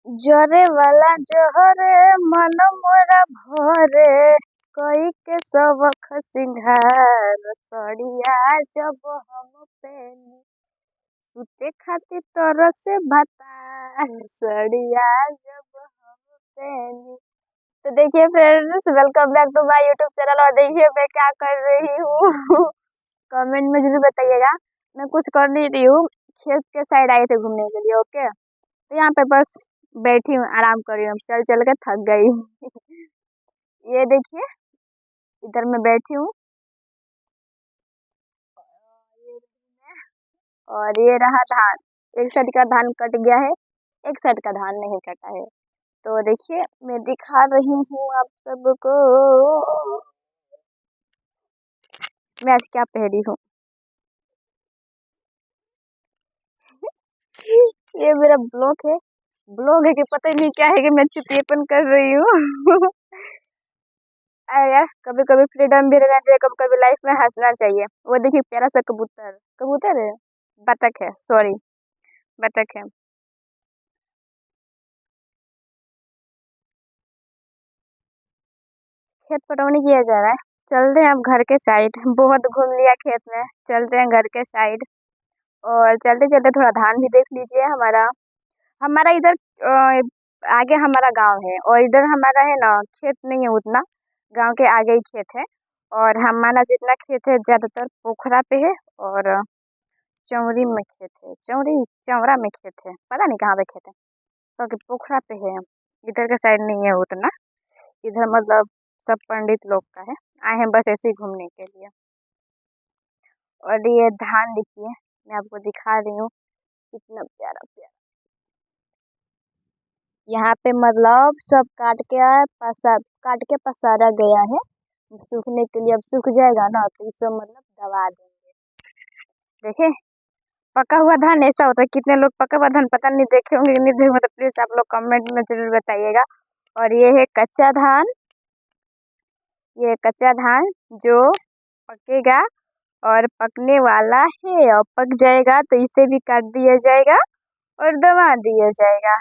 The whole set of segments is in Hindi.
जरे वाला जहरे मन मोरा भरे कई के सबख सिंघार सड़िया जब हम पेनी सुते खातिर तरसे भतार सड़िया जब हम पेनी। तो देखिए friends, welcome back to my YouTube channel. और देखिए मैं क्या कर रही हूँ कमेंट में जरूर बताइएगा। मैं कुछ कर नहीं रही हूँ, खेत के साइड आई थे घूमने के लिए। ओके, तो यहाँ पे बस बैठी हूँ, आराम कर रही हूँ, चल चल के थक गई। ये देखिए इधर मैं बैठी हूँ और ये रहा धान। एक साइड का धान कट गया है, एक साइड का धान नहीं कटा है। तो देखिए मैं दिखा रही हूँ आप सबको मैं आज क्या पहनी हूँ। ये मेरा ब्लॉग है कि पता नहीं क्या है कि मैं चुतियापन कर रही हूँ। अरे यार, कभी कभी फ्रीडम भी रहना चाहिए, कभी कभी लाइफ में हंसना चाहिए। वो देखिए प्यारा सा कबूतर, कबूतर है, बतख है, सॉरी बतख है। खेत पटवनी किया जा रहा है, चलते हैं अब घर के साइड। बहुत घूम लिया खेत में, चलते हैं घर के साइड। और चलते चलते थोड़ा धान भी देख लीजिए। हमारा हमारा इधर आगे हमारा गांव है और इधर हमारा है ना खेत नहीं है उतना, गांव के आगे ही खेत है। और हमारा जितना खेत है ज्यादातर पोखरा पे है और चौरी में खेत है, चौरा में खेत है, पता नहीं कहाँ पे खेत है, तो पोखरा पे है। इधर का साइड नहीं है उतना, इधर मतलब सब पंडित लोग का है। आए हैं बस ऐसे ही घूमने के लिए। और ये धान देखिए, मैं आपको दिखा रही हूँ कितना प्यारा प्यारा। यहाँ पे मतलब सब काट के पसारा गया है सूखने के लिए। अब सूख जाएगा ना तो इसे मतलब दबा देंगे। देखे पका हुआ धान ऐसा होता है। कितने लोग पका हुआ धान पता नहीं देखे होंगे, नहीं देखे तो प्लीज आप लोग कमेंट में जरूर बताइएगा। और ये है कच्चा धान, ये कच्चा धान जो पकेगा और पकने वाला है, और पक जाएगा तो इसे भी काट दिया जाएगा और दबा दिया जाएगा।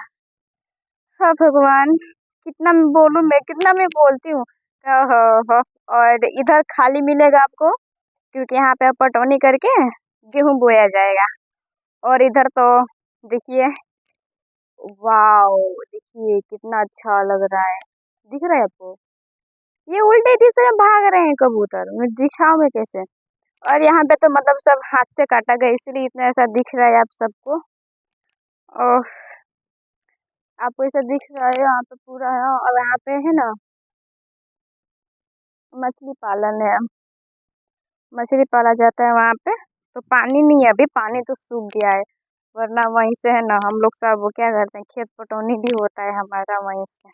हाँ भगवान, कितना मैं बोलूँ, मैं कितना मैं बोलती हूँ। हो। और इधर खाली मिलेगा आपको, क्योंकि यहाँ पे पटौनी करके गेहूं बोया जाएगा। और इधर तो देखिए, वाओ, देखिए कितना अच्छा लग रहा है। दिख रहा है आपको? ये उल्टे दिशा में भाग रहे हैं कबूतर, मैं दिखाऊं मैं कैसे। और यहाँ पे तो मतलब सब हाथ से काटा गया, इसलिए इतना ऐसा दिख रहा है आप सबको। और आपको ऐसा दिख रहा है, यहाँ पे पूरा है। और यहाँ पे है ना मछली पालन है, मछली पाला जाता है वहाँ पे। तो पानी नहीं है अभी, पानी तो सूख गया है, वरना वहीं से है ना हम लोग सब वो क्या करते हैं, खेत पटौनी भी होता है हमारा वहीं से।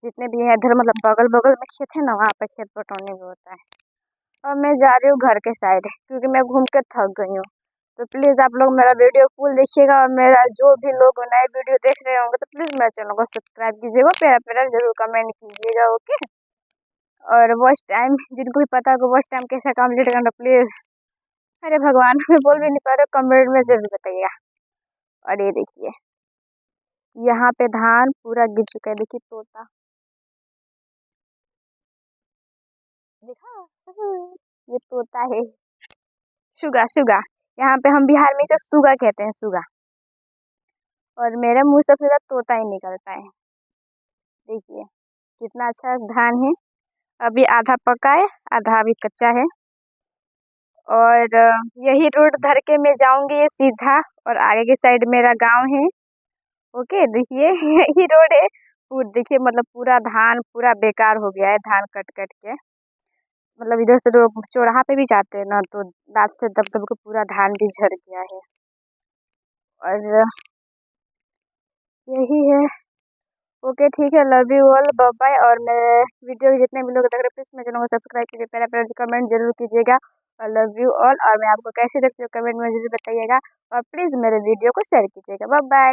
जितने भी है इधर मतलब बगल बगल में खेत है ना, वहाँ पे खेत पटौनी भी होता है। और मैं जा रही हूँ घर के साइड, क्योंकि मैं घूम के थक गई हूँ। तो प्लीज़ आप लोग मेरा वीडियो फुल देखिएगा, और मेरा जो भी लोग नए वीडियो देख रहे होंगे तो प्लीज़ मेरे चैनल को सब्सक्राइब कीजिएगा, प्यारा प्यारा जरूर कमेंट कीजिएगा। ओके, और वॉच टाइम जिनको भी पता होगा वॉच टाइम कैसे कम्प्लीट करना प्लीज़, अरे भगवान मैं बोल भी नहीं पा रहा, कमेंट में जरूर बताइएगा। और ये देखिए यहाँ पे धान पूरा गिर चुका है, देखिए तोता देखा। ये तोता है, सुगा सुगा, यहाँ पे हम बिहार में इसे सुगा कहते हैं, सुगा। और मेरे मुंह से पूरा तोता ही निकलता है। देखिए कितना अच्छा धान है, अभी आधा पका है आधा अभी कच्चा है। और यही रोड धर के मैं जाऊंगी ये सीधा, और आगे की साइड मेरा गांव है। ओके देखिए यही रोड है। देखिए मतलब पूरा धान पूरा बेकार हो गया है, धान कट कट के। मतलब इधर से लोग चौराहा पे भी जाते हैं ना, तो दांत से दब दब के पूरा धान भी झड़ गया है। और यही है। ओके ठीक है, love you all, bye bye. और मेरे वीडियो जितने भी लोग देख रहे हैं प्लीज़ मेरे चैनल को सब्सक्राइब कीजिए, प्यारा प्यारा कमेंट जरूर कीजिएगा। और लव यू ऑल, और मैं आपको कैसे लगती हूँ कमेंट में जरूर बताइएगा। और प्लीज़ मेरे वीडियो को शेयर कीजिएगा। Bye bye.